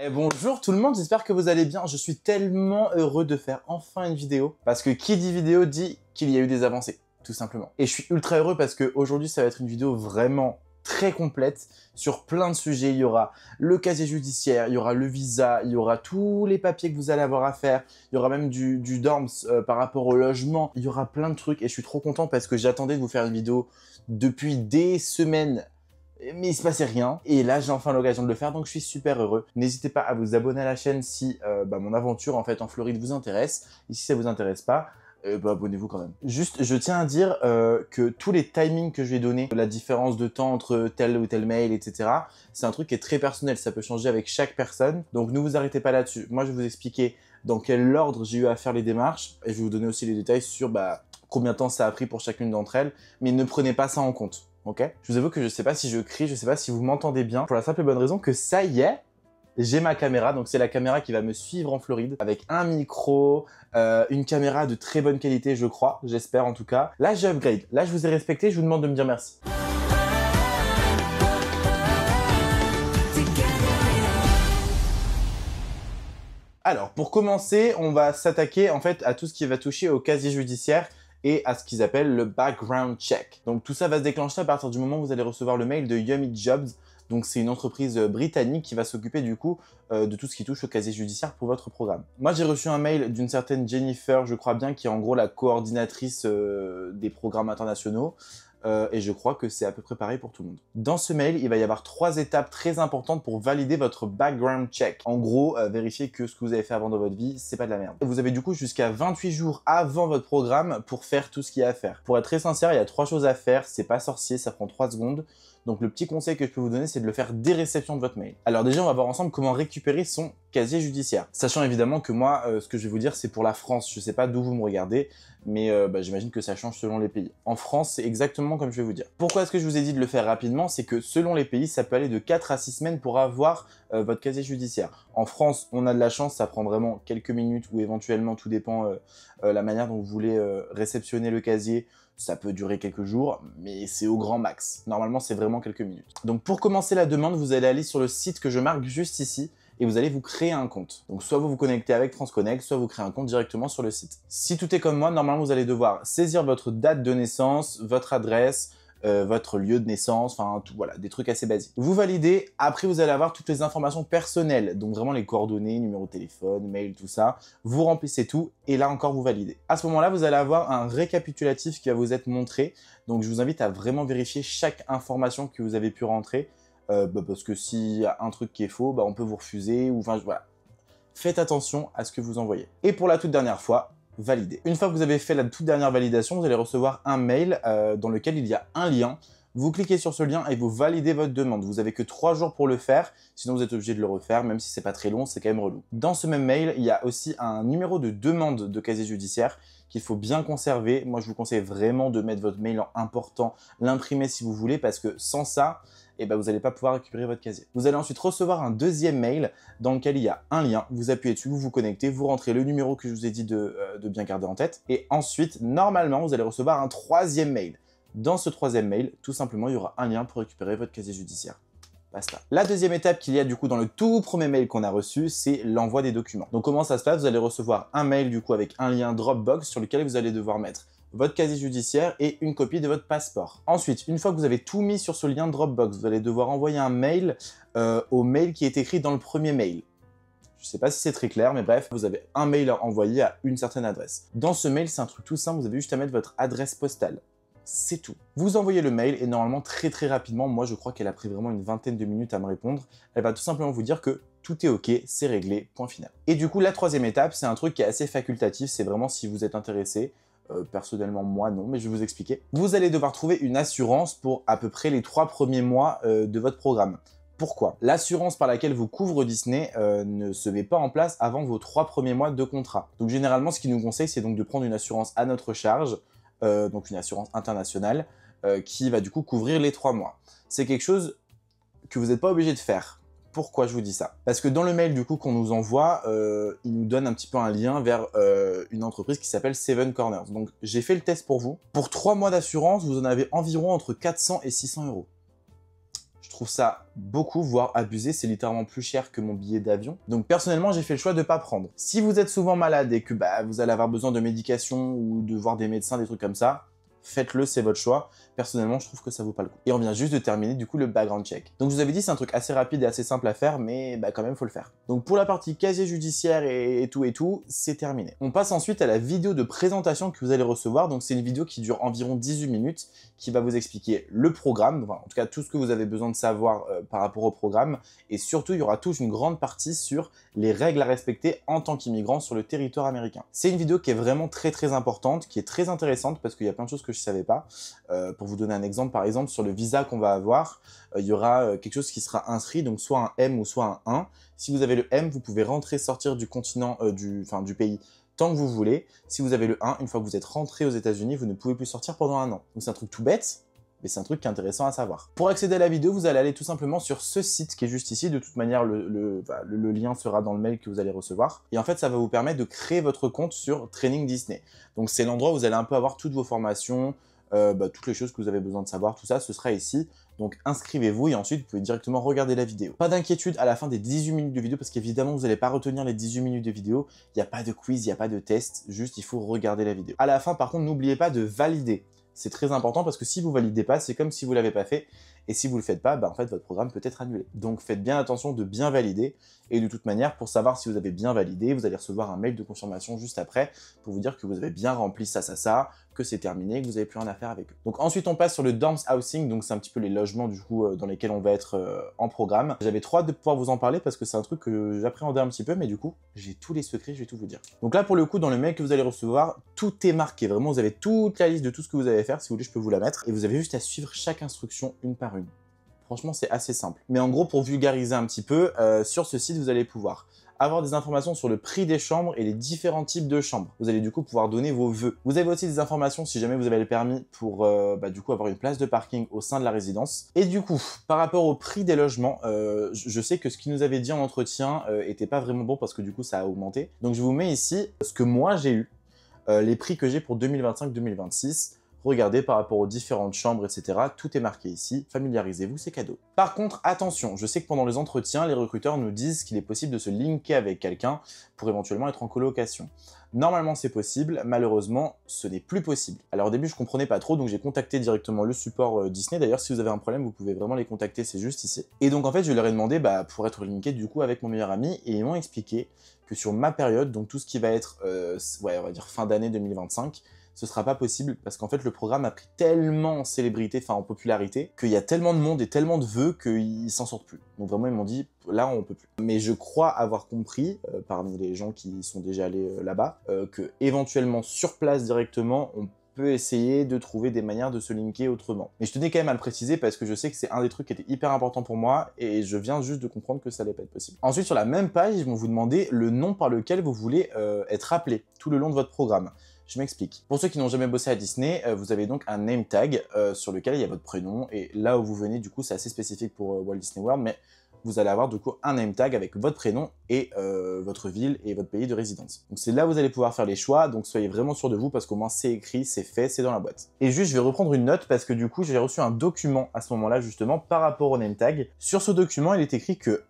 Eh bonjour tout le monde, j'espère que vous allez bien. Je suis tellement heureux de faire enfin une vidéo parce que qui dit vidéo dit qu'il y a eu des avancées, tout simplement. Et je suis ultra heureux parce qu'aujourd'hui ça va être une vidéo vraiment très complète sur plein de sujets. Il y aura le casier judiciaire, il y aura le visa, il y aura tous les papiers que vous allez avoir à faire, il y aura même du dorms par rapport au logement, il y aura plein de trucs et je suis trop content parce que j'attendais de vous faire une vidéo depuis des semaines. Mais il se passait rien, et là j'ai enfin l'occasion de le faire, donc je suis super heureux. N'hésitez pas à vous abonner à la chaîne si mon aventure en fait en Floride vous intéresse, et si ça vous intéresse pas, abonnez-vous quand même. Juste, je tiens à dire que tous les timings que je vais donner, la différence de temps entre tel ou tel mail, etc., c'est un truc qui est très personnel, ça peut changer avec chaque personne, donc ne vous arrêtez pas là-dessus. Moi je vais vous expliquer dans quel ordre j'ai eu à faire les démarches, et je vais vous donner aussi les détails sur combien de temps ça a pris pour chacune d'entre elles, mais ne prenez pas ça en compte. Ok, je vous avoue que je sais pas si je crie, je sais pas si vous m'entendez bien, pour la simple et bonne raison que ça y est, j'ai ma caméra, donc c'est la caméra qui va me suivre en Floride, avec un micro, une caméra de très bonne qualité, je crois, j'espère en tout cas. Là, j'ai upgrade, là, je vous ai respecté, je vous demande de me dire merci. Alors, pour commencer, on va s'attaquer en fait à tout ce qui va toucher au casier judiciaire et à ce qu'ils appellent le background check. Donc tout ça va se déclencher à partir du moment où vous allez recevoir le mail de Yummy Jobs. Donc c'est une entreprise britannique qui va s'occuper du coup de tout ce qui touche au casier judiciaire pour votre programme. Moi j'ai reçu un mail d'une certaine Jennifer, je crois bien, qui est en gros la coordinatrice des programmes internationaux. Et je crois que c'est à peu près pareil pour tout le monde. Dans ce mail, il va y avoir 3 étapes très importantes pour valider votre background check. En gros, vérifier que ce que vous avez fait avant dans votre vie, c'est pas de la merde. Vous avez du coup jusqu'à 28 jours avant votre programme pour faire tout ce qu'il y a à faire. Pour être très sincère, il y a 3 choses à faire, c'est pas sorcier, ça prend 3 secondes. Donc le petit conseil que je peux vous donner, c'est de le faire dès réception de votre mail. Alors déjà, on va voir ensemble comment récupérer son casier judiciaire. Sachant évidemment que moi, ce que je vais vous dire, c'est pour la France. Je sais pas d'où vous me regardez, mais j'imagine que ça change selon les pays. En France, c'est exactement comme je vais vous dire. Pourquoi est-ce que je vous ai dit de le faire rapidement? C'est que selon les pays, ça peut aller de 4 à 6 semaines pour avoir votre casier judiciaire. En France, on a de la chance, ça prend vraiment quelques minutes ou éventuellement, tout dépend la manière dont vous voulez réceptionner le casier. Ça peut durer quelques jours, mais c'est au grand max. Normalement, c'est vraiment quelques minutes. Donc pour commencer la demande, vous allez aller sur le site que je marque juste ici, et vous allez vous créer un compte. Donc soit vous vous connectez avec France Connect, soit vous créez un compte directement sur le site. Si tout est comme moi, normalement vous allez devoir saisir votre date de naissance, votre adresse, votre lieu de naissance, enfin tout, voilà, des trucs assez basiques. Vous validez, après vous allez avoir toutes les informations personnelles, donc vraiment les coordonnées, numéro de téléphone, mail, tout ça. Vous remplissez tout et là encore vous validez. À ce moment-là, vous allez avoir un récapitulatif qui va vous être montré. Donc je vous invite à vraiment vérifier chaque information que vous avez pu rentrer. Parce que s'il y a un truc qui est faux, on peut vous refuser, ou enfin voilà. Faites attention à ce que vous envoyez. Et pour la toute dernière fois, validez. Une fois que vous avez fait la toute dernière validation, vous allez recevoir un mail dans lequel il y a un lien. Vous cliquez sur ce lien et vous validez votre demande. Vous avez que 3 jours pour le faire, sinon vous êtes obligé de le refaire, même si c'est pas très long, c'est quand même relou. Dans ce même mail, il y a aussi un numéro de demande de casier judiciaire qu'il faut bien conserver. Moi, je vous conseille vraiment de mettre votre mail en important, l'imprimer si vous voulez, parce que sans ça, vous n'allez pas pouvoir récupérer votre casier. Vous allez ensuite recevoir un deuxième mail dans lequel il y a un lien. Vous appuyez dessus, vous vous connectez, vous rentrez le numéro que je vous ai dit de bien garder en tête. Et ensuite, normalement, vous allez recevoir un troisième mail. Dans ce troisième mail, tout simplement, il y aura un lien pour récupérer votre casier judiciaire. Basta. La deuxième étape qu'il y a du coup dans le tout premier mail qu'on a reçu, c'est l'envoi des documents. Donc comment ça se passe? Vous allez recevoir un mail du coup avec un lien Dropbox sur lequel vous allez devoir mettre votre casier judiciaire et une copie de votre passeport. Ensuite, une fois que vous avez tout mis sur ce lien Dropbox, vous allez devoir envoyer un mail au mail qui est écrit dans le premier mail. Je ne sais pas si c'est très clair, mais bref, vous avez un mail à envoyer à une certaine adresse. Dans ce mail, c'est un truc tout simple, vous avez juste à mettre votre adresse postale. C'est tout. Vous envoyez le mail et normalement très rapidement, moi je crois qu'elle a pris vraiment une vingtaine de minutes à me répondre, elle va tout simplement vous dire que tout est ok, c'est réglé, point final. Et du coup, la troisième étape, c'est un truc qui est assez facultatif, c'est vraiment si vous êtes intéressé. Personnellement, moi non, mais je vais vous expliquer. Vous allez devoir trouver une assurance pour à peu près les 3 premiers mois de votre programme. Pourquoi? L'assurance par laquelle vous couvre Disney ne se met pas en place avant vos 3 premiers mois de contrat. Donc généralement, ce qu'ils nous conseillent, c'est donc de prendre une assurance à notre charge, donc une assurance internationale, qui va du coup couvrir les 3 mois. C'est quelque chose que vous n'êtes pas obligé de faire. Pourquoi je vous dis ça? Parce que dans le mail du coup qu'on nous envoie, il nous donne un petit peu un lien vers une entreprise qui s'appelle Seven Corners. Donc j'ai fait le test pour vous. Pour 3 mois d'assurance, vous en avez environ entre 400 et 600 euros. Je trouve ça beaucoup, voire abusé. C'est littéralement plus cher que mon billet d'avion. Donc personnellement, j'ai fait le choix de ne pas prendre. Si vous êtes souvent malade et que vous allez avoir besoin de médication ou de voir des médecins, des trucs comme ça, faites-le, c'est votre choix. Personnellement, je trouve que ça vaut pas le coup. Et on vient juste de terminer du coup le background check. Donc je vous avais dit, c'est un truc assez rapide et assez simple à faire, mais quand même, faut le faire. Donc pour la partie casier judiciaire et tout, c'est terminé. On passe ensuite à la vidéo de présentation que vous allez recevoir. Donc c'est une vidéo qui dure environ 18 minutes, qui va vous expliquer le programme, enfin, en tout cas tout ce que vous avez besoin de savoir par rapport au programme. Et surtout, il y aura toute une grande partie sur les règles à respecter en tant qu'immigrant sur le territoire américain. C'est une vidéo qui est vraiment très importante, qui est très intéressante parce qu'il y a plein de choses que je savais pas. Pour vous donner un exemple, par exemple, sur le visa qu'on va avoir, il y aura quelque chose qui sera inscrit, donc soit un M ou soit un 1. Si vous avez le M, vous pouvez rentrer, sortir du continent, du pays tant que vous voulez. Si vous avez le 1, une fois que vous êtes rentré aux États-Unis, vous ne pouvez plus sortir pendant 1 an. Donc c'est un truc tout bête, mais c'est un truc qui est intéressant à savoir. Pour accéder à la vidéo, vous allez aller tout simplement sur ce site qui est juste ici. De toute manière, le lien sera dans le mail que vous allez recevoir. Et en fait, ça va vous permettre de créer votre compte sur Training Disney. Donc c'est l'endroit où vous allez un peu avoir toutes vos formations, toutes les choses que vous avez besoin de savoir, tout ça, ce sera ici. Donc inscrivez-vous et ensuite vous pouvez directement regarder la vidéo. Pas d'inquiétude à la fin des 18 minutes de vidéo parce qu'évidemment vous n'allez pas retenir les 18 minutes de vidéo. Il n'y a pas de quiz, il n'y a pas de test, juste il faut regarder la vidéo. À la fin par contre, n'oubliez pas de valider. C'est très important parce que si vous validez pas, c'est comme si vous l'avez pas fait. Et si vous le faites pas, en fait votre programme peut être annulé. Donc faites bien attention de bien valider. Et de toute manière, pour savoir si vous avez bien validé, vous allez recevoir un mail de confirmation juste après pour vous dire que vous avez bien rempli ça, que c'est terminé, que vous n'avez plus rien à faire avec eux. Donc ensuite on passe sur le Dorms Housing, donc c'est un petit peu les logements du coup dans lesquels on va être en programme. J'avais trop hâte de pouvoir vous en parler parce que c'est un truc que j'appréhendais un petit peu, mais du coup j'ai tous les secrets, je vais tout vous dire. Donc là pour le coup dans le mail que vous allez recevoir, tout est marqué, vraiment vous avez toute la liste de tout ce que vous allez faire, si vous voulez je peux vous la mettre, et vous avez juste à suivre chaque instruction une par une. Franchement c'est assez simple. Mais en gros pour vulgariser un petit peu, sur ce site vous allez pouvoir avoir des informations sur le prix des chambres et les différents types de chambres. Vous allez du coup pouvoir donner vos vœux. Vous avez aussi des informations si jamais vous avez le permis pour du coup avoir une place de parking au sein de la résidence. Et du coup, par rapport au prix des logements, je sais que ce qu'ils nous avait dit en entretien était pas vraiment bon parce que du coup ça a augmenté. Donc je vous mets ici ce que moi j'ai eu, les prix que j'ai pour 2025-2026. Regardez par rapport aux différentes chambres, etc. Tout est marqué ici. Familiarisez-vous, c'est cadeau. Par contre, attention, je sais que pendant les entretiens, les recruteurs nous disent qu'il est possible de se linker avec quelqu'un pour éventuellement être en colocation. Normalement, c'est possible. Malheureusement, ce n'est plus possible. Alors au début, je comprenais pas trop, donc j'ai contacté directement le support Disney. D'ailleurs, si vous avez un problème, vous pouvez vraiment les contacter, c'est juste ici. Et donc en fait, je leur ai demandé pour être linké du coup avec mon meilleur ami, et ils m'ont expliqué que sur ma période, donc tout ce qui va être, on va dire fin d'année 2025, ce sera pas possible parce qu'en fait le programme a pris tellement en célébrité, en popularité, qu'il y a tellement de monde et tellement de vœux qu'ils s'en sortent plus. Donc vraiment ils m'ont dit là on peut plus. Mais je crois avoir compris parmi les gens qui sont déjà allés là-bas que éventuellement sur place directement on peut essayer de trouver des manières de se linker autrement. Mais je tenais quand même à le préciser parce que je sais que c'est un des trucs qui était hyper important pour moi et je viens juste de comprendre que ça allait pas être possible. Ensuite sur la même page ils vont vous demander le nom par lequel vous voulez être appelé tout le long de votre programme. Je m'explique. Pour ceux qui n'ont jamais bossé à Disney, vous avez donc un name tag sur lequel il y a votre prénom. Et là où vous venez, du coup, c'est assez spécifique pour Walt Disney World, mais vous allez avoir du coup un name tag avec votre prénom et votre ville et votre pays de résidence. Donc c'est là où vous allez pouvoir faire les choix, donc soyez vraiment sûr de vous parce qu'au moins c'est écrit, c'est fait, c'est dans la boîte. Et juste je vais reprendre une note parce que du coup j'ai reçu un document à ce moment-là justement par rapport au name tag. Sur ce document il est écrit que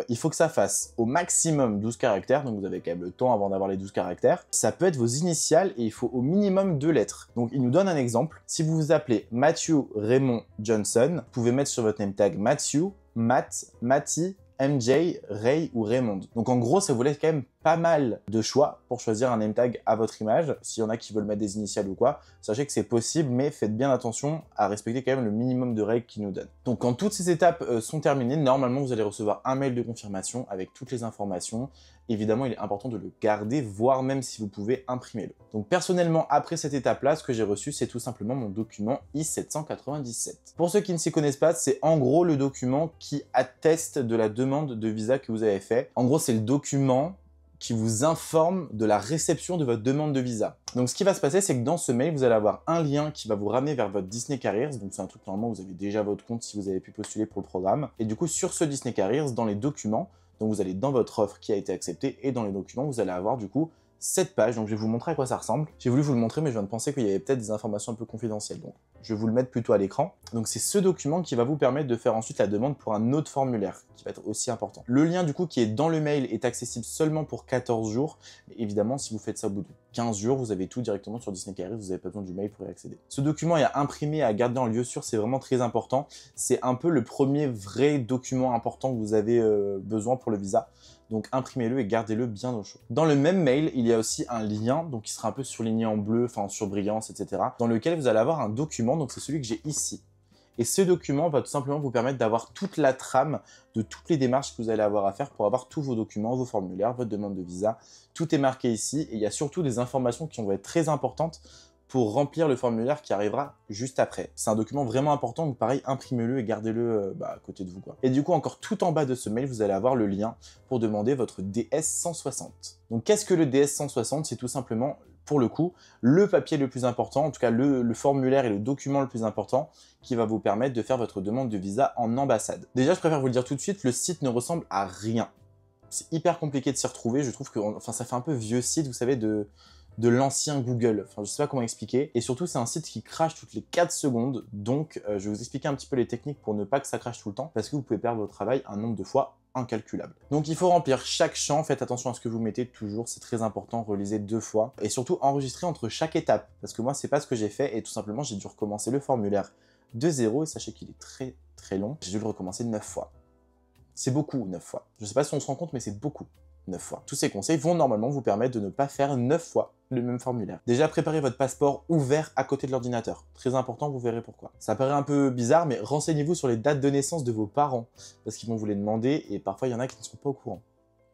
il faut que ça fasse au maximum 12 caractères, donc vous avez quand même le temps avant d'avoir les 12 caractères. Ça peut être vos initiales et il faut au minimum 2 lettres. Donc il nous donne un exemple. Si vous vous appelez Matthew Raymond Johnson, vous pouvez mettre sur votre name tag Matthew, Matt, Matty, MJ, Ray ou Raymond. Donc en gros, ça vous laisse quand même pas mal de choix pour choisir un name tag à votre image. S'il y en a qui veulent mettre des initiales ou quoi, sachez que c'est possible, mais faites bien attention à respecter quand même le minimum de règles qu'ils nous donnent. Donc quand toutes ces étapes sont terminées, normalement vous allez recevoir un mail de confirmation avec toutes les informations. Évidemment, il est important de le garder, voire même si vous pouvez, imprimez-le. Donc personnellement, après cette étape-là, ce que j'ai reçu, c'est tout simplement mon document I-797. Pour ceux qui ne s'y connaissent pas, c'est en gros le document qui atteste de la demande de visa que vous avez fait. En gros, c'est le document qui vous informe de la réception de votre demande de visa. Donc ce qui va se passer, c'est que dans ce mail, vous allez avoir un lien qui va vous ramener vers votre Disney Careers. Donc c'est un truc, normalement, vous avez déjà votre compte si vous avez pu postuler pour le programme. Et du coup, sur ce Disney Careers, dans les documents, donc vous allez dans votre offre qui a été acceptée et dans les documents, vous allez avoir du coup cette page. Donc je vais vous montrer à quoi ça ressemble. J'ai voulu vous le montrer, mais je viens de penser qu'il y avait peut-être des informations un peu confidentielles. Donc Je vais vous le mettre plutôt à l'écran. Donc c'est ce document qui va vous permettre de faire ensuite la demande pour un autre formulaire qui va être aussi important. Le lien du coup qui est dans le mail est accessible seulement pour 14 jours. Mais évidemment, si vous faites ça au bout de 15 jours, vous avez tout directement sur Disney Careers, vous n'avez pas besoin du mail pour y accéder. Ce document est à imprimer, à garder en lieu sûr, c'est vraiment très important. C'est un peu le premier vrai document important que vous avez besoin pour le visa. Donc imprimez-le et gardez-le bien au chaud. Dans le même mail, il y a aussi un lien, donc qui sera un peu surligné en bleu, enfin sur brillance, etc. dans lequel vous allez avoir un document, donc c'est celui que j'ai ici. Et ce document va tout simplement vous permettre d'avoir toute la trame de toutes les démarches que vous allez avoir à faire pour avoir tous vos documents, vos formulaires, votre demande de visa. Tout est marqué ici et il y a surtout des informations qui vont être très importantes pour remplir le formulaire qui arrivera juste après. C'est un document vraiment important, donc pareil, imprimez-le et gardez-le à côté de vous, quoi. Et du coup, encore tout en bas de ce mail, vous allez avoir le lien pour demander votre DS-160. Donc qu'est-ce que le DS-160? C'est tout simplement, pour le coup, le papier le plus important, en tout cas le formulaire et le document le plus important qui va vous permettre de faire votre demande de visa en ambassade. Déjà, je préfère vous le dire tout de suite, le site ne ressemble à rien. C'est hyper compliqué de s'y retrouver, je trouve que ça fait un peu vieux site, vous savez, de l'ancien Google. Enfin, je sais pas comment expliquer. Et surtout, c'est un site qui crache toutes les 4 secondes. Donc, je vais vous expliquer un petit peu les techniques pour ne pas que ça crache tout le temps, parce que vous pouvez perdre votre travail un nombre de fois incalculable. Donc, il faut remplir chaque champ. Faites attention à ce que vous mettez toujours. C'est très important. Relisez 2 fois. Et surtout, enregistrez entre chaque étape. Parce que moi, c'est pas ce que j'ai fait. Et tout simplement, j'ai dû recommencer le formulaire de 0. Et sachez qu'il est très, très long. J'ai dû le recommencer 9 fois. C'est beaucoup, 9 fois. Je sais pas si on se rend compte, mais c'est beaucoup. 9 fois. Tous ces conseils vont normalement vous permettre de ne pas faire 9 fois le même formulaire. Déjà, préparez votre passeport ouvert à côté de l'ordinateur. Très important, vous verrez pourquoi. Ça paraît un peu bizarre, mais renseignez-vous sur les dates de naissance de vos parents, parce qu'ils vont vous les demander, et parfois il y en a qui ne sont pas au courant.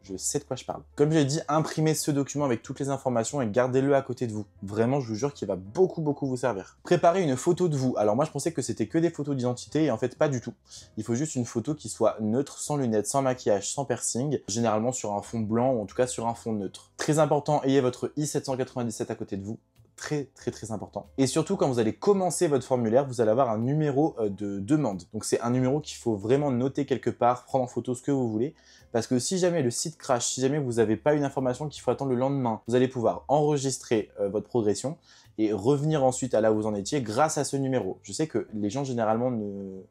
Je sais de quoi je parle. Comme je l'ai dit, imprimez ce document avec toutes les informations et gardez-le à côté de vous. Vraiment, je vous jure qu'il va beaucoup vous servir. Préparez une photo de vous. Alors moi, je pensais que c'était que des photos d'identité et en fait, pas du tout. Il faut juste une photo qui soit neutre, sans lunettes, sans maquillage, sans piercing, généralement sur un fond blanc ou en tout cas sur un fond neutre. Très important, ayez votre I-797 à côté de vous. Très important. Et surtout, quand vous allez commencer votre formulaire, vous allez avoir un numéro de demande. Donc c'est un numéro qu'il faut vraiment noter quelque part, prendre en photo ce que vous voulez, parce que si jamais le site crash, si jamais vous n'avez pas une information qu'il faut attendre le lendemain, vous allez pouvoir enregistrer votre progression et revenir ensuite à là où vous en étiez grâce à ce numéro. Je sais que les gens généralement ne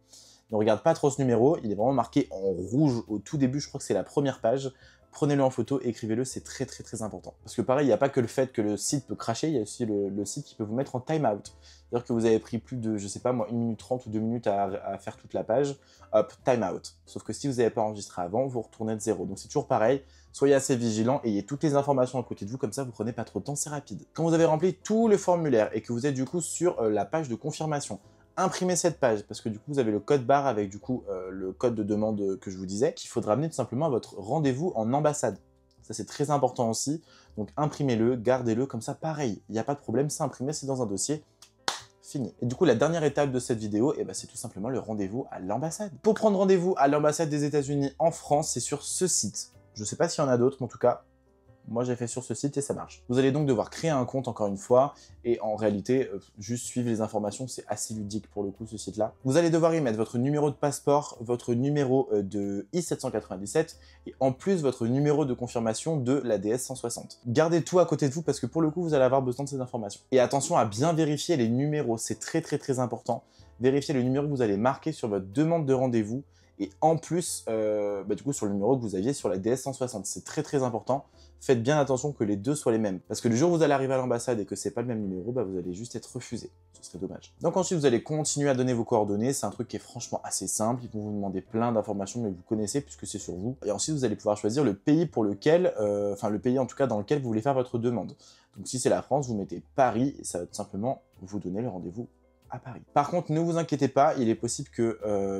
regardent pas trop ce numéro, il est vraiment marqué en rouge au tout début, je crois que c'est la première page. Prenez-le en photo, écrivez-le, c'est très important. Parce que pareil, il n'y a pas que le fait que le site peut crasher, il y a aussi le site qui peut vous mettre en time-out. C'est-à-dire que vous avez pris plus de, je sais pas moi, 1 minute 30 ou 2 minutes à faire toute la page, hop, time-out. Sauf que si vous n'avez pas enregistré avant, vous retournez de 0. Donc c'est toujours pareil, soyez assez vigilant, ayez toutes les informations à côté de vous, comme ça vous prenez pas trop de temps, c'est rapide. Quand vous avez rempli tout le formulaire et que vous êtes du coup sur la page de confirmation, imprimez cette page, parce que du coup vous avez le code barre avec du coup le code de demande que je vous disais, qu'il faudra amener tout simplement à votre rendez-vous en ambassade. Ça c'est très important aussi, donc imprimez-le, gardez-le, comme ça pareil, il n'y a pas de problème, c'est imprimé, c'est dans un dossier, fini. Et du coup la dernière étape de cette vidéo, c'est tout simplement le rendez-vous à l'ambassade. Pour prendre rendez-vous à l'ambassade des États-Unis en France, c'est sur ce site. Je ne sais pas s'il y en a d'autres, mais en tout cas, moi, j'ai fait sur ce site et ça marche. Vous allez donc devoir créer un compte, encore une fois, et en réalité, juste suivre les informations, c'est assez ludique pour le coup, ce site-là. Vous allez devoir y mettre votre numéro de passeport, votre numéro de I-797, et en plus, votre numéro de confirmation de la DS-160. Gardez tout à côté de vous, parce que pour le coup, vous allez avoir besoin de ces informations. Et attention à bien vérifier les numéros, c'est très important. Vérifiez le numéro que vous allez marquer sur votre demande de rendez-vous, et en plus, du coup, sur le numéro que vous aviez sur la DS-160. C'est très important. Faites bien attention que les deux soient les mêmes. Parce que le jour où vous allez arriver à l'ambassade et que c'est pas le même numéro, vous allez juste être refusé. Ce serait dommage. Donc ensuite, vous allez continuer à donner vos coordonnées. C'est un truc qui est franchement assez simple. Ils vont vous demander plein d'informations, mais vous connaissez puisque c'est sur vous. Et ensuite, vous allez pouvoir choisir le pays pour lequel, le pays en tout cas dans lequel vous voulez faire votre demande. Donc si c'est la France, vous mettez Paris et ça va tout simplement vous donner le rendez-vous à Paris. Par contre, ne vous inquiétez pas, il est possible qu'il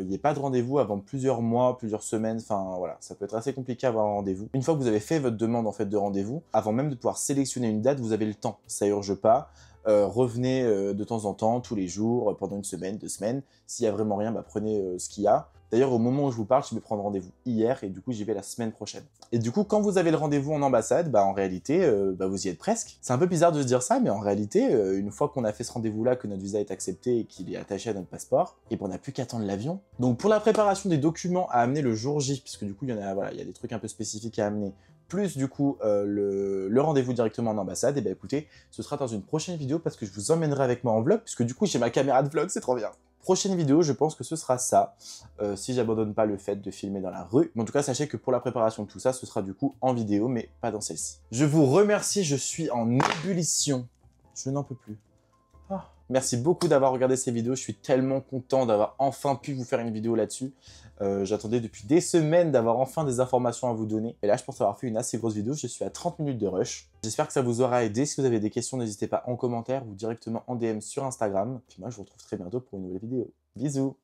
n'y ait pas de rendez-vous avant plusieurs mois, plusieurs semaines, enfin voilà, ça peut être assez compliqué à avoir un rendez-vous. Une fois que vous avez fait votre demande en fait de rendez-vous, avant même de pouvoir sélectionner une date, vous avez le temps, ça urge pas. Revenez de temps en temps, tous les jours, pendant 1 semaine, 2 semaines. S'il y a vraiment rien, prenez ce qu'il y a. D'ailleurs, au moment où je vous parle, je vais prendre rendez-vous hier et du coup, j'y vais la semaine prochaine. Et du coup, quand vous avez le rendez-vous en ambassade, en réalité, vous y êtes presque. C'est un peu bizarre de se dire ça, mais en réalité, une fois qu'on a fait ce rendez-vous-là, que notre visa est accepté et qu'il est attaché à notre passeport, on n'a plus qu'à attendre l'avion. Donc, pour la préparation des documents à amener le jour J, puisque du coup, il y a des trucs un peu spécifiques à amener, plus du coup le rendez-vous directement en ambassade, et bah écoutez, ce sera dans une prochaine vidéo parce que je vous emmènerai avec moi en vlog, puisque du coup j'ai ma caméra de vlog, c'est trop bien. Prochaine vidéo, je pense que ce sera ça, si j'abandonne pas le fait de filmer dans la rue. Mais en tout cas, sachez que pour la préparation de tout ça, ce sera du coup en vidéo, mais pas dans celle-ci. Je vous remercie, je suis en ébullition. Je n'en peux plus. Ah. Merci beaucoup d'avoir regardé ces vidéos, je suis tellement content d'avoir enfin pu vous faire une vidéo là-dessus. J'attendais depuis des semaines d'avoir enfin des informations à vous donner. Et là, je pense avoir fait une assez grosse vidéo, je suis à 30 minutes de rush. J'espère que ça vous aura aidé. Si vous avez des questions, n'hésitez pas en commentaire ou directement en DM sur Instagram. Puis moi, je vous retrouve très bientôt pour une nouvelle vidéo. Bisous!